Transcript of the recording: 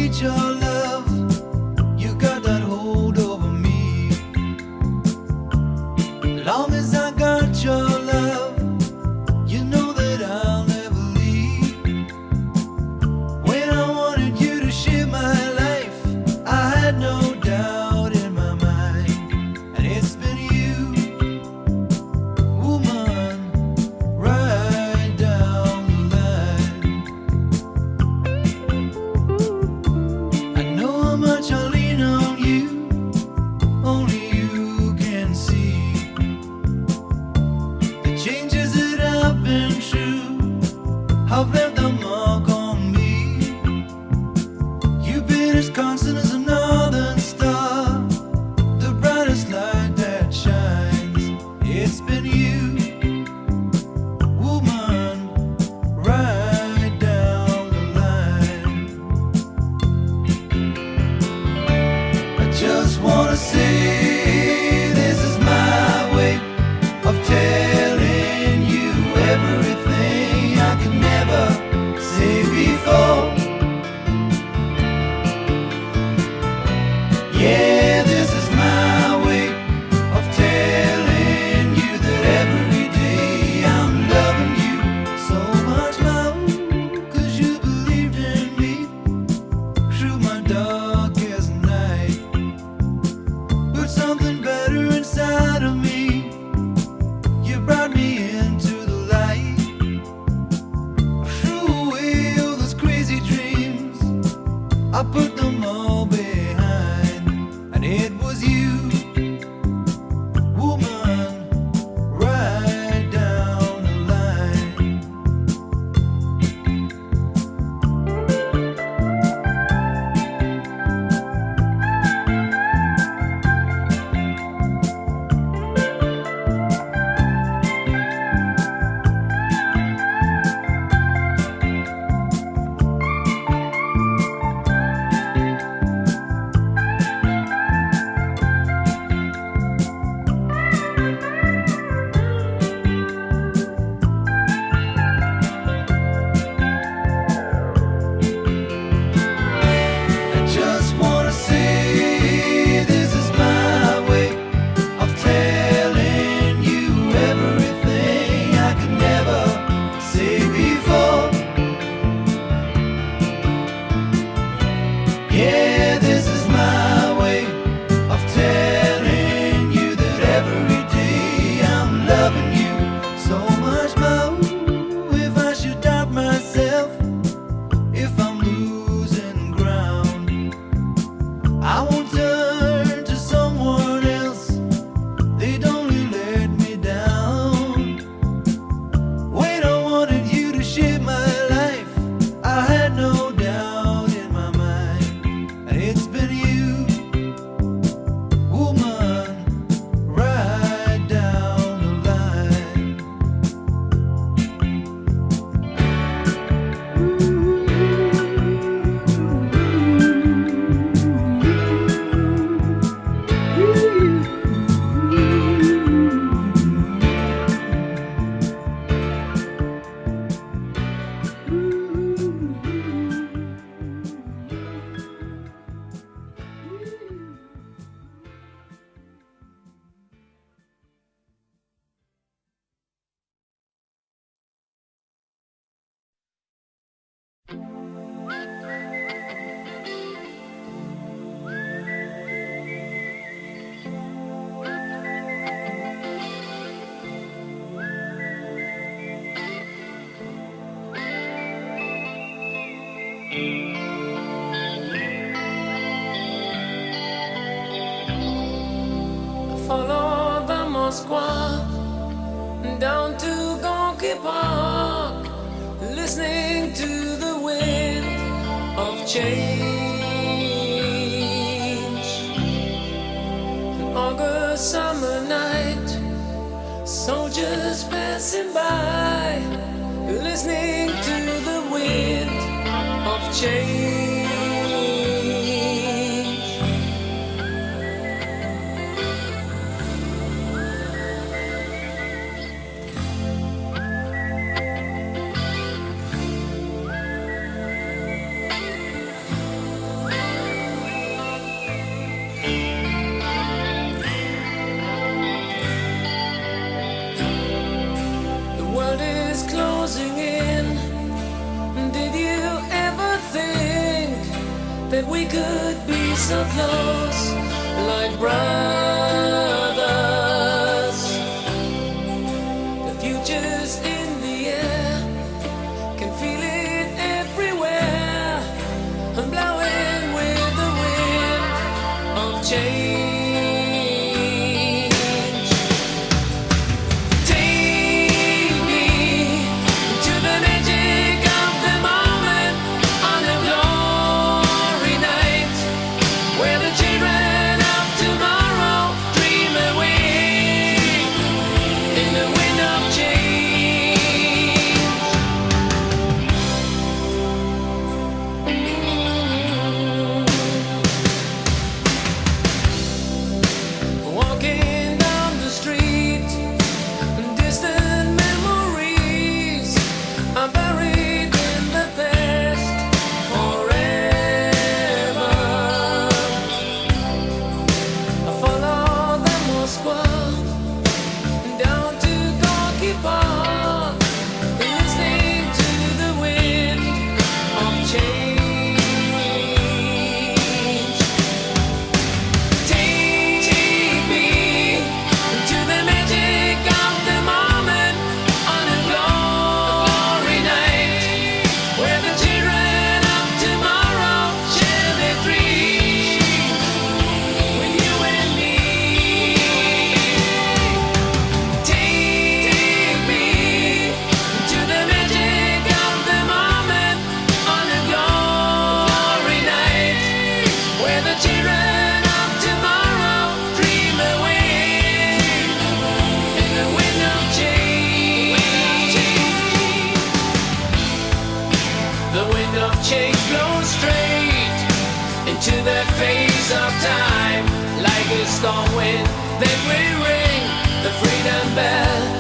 need your love. You got that hold over me. Long as I got your love, you know that I'll never leave. When I wanted you to share my life, I had no doubt in my mind. And it's been you, woman, right down the line. I know how much I lean on you, only you can see. The changes that I've been through have left a mark on me. You've been as constant as a northern star, the brightest light that shines. It's been you, woman, right down the line. I just wanna say this is my way of telling you everything I could never say before. Yeah, this is my way of telling you that every day I'm loving you so much more. 'Cause you believed in me through my darkest night. Put something better inside of me. You brought me into the light. Threw away all those crazy dreams, I put them all behind. And it was you, woman, right down the line. I just wanna say this is my way of telling you everything I could never say before. Yeah, this is my way of telling you that every day I'm loving you so much more. If I should doubt myself, if I'm losing ground, I won't turn to someone else. They'd only let me down. When I wanted you to share my life, I had no doubt in my mind. And it's been you, woman, right down the line. Follow the Moskwa down to Gonky Park, listening to the wind of change. An August summer night, soldiers passing by, listening to the wind of change. closing in. Did you ever think that we could be so close, like brothers? The future's in the air, can feel it everywhere. I'm blowing with the wind of change. Take me to the magic of the moment on a glory night, where the children of tomorrow dream away in the wind of change. Walking down the street, distant memories are buried in the past forever. I follow the Moskva down to Gorky Park, listening to the wind of change. Take me to the magic of the moment on a glory night, where the children of tomorrow share their dreams with you and me. Take me to the magic of the moment on a glory night, where the children of tomorrow dream away in the wind of change. The wind of change blows straight into the face of time, like a storm wind. Then we ring the freedom bell.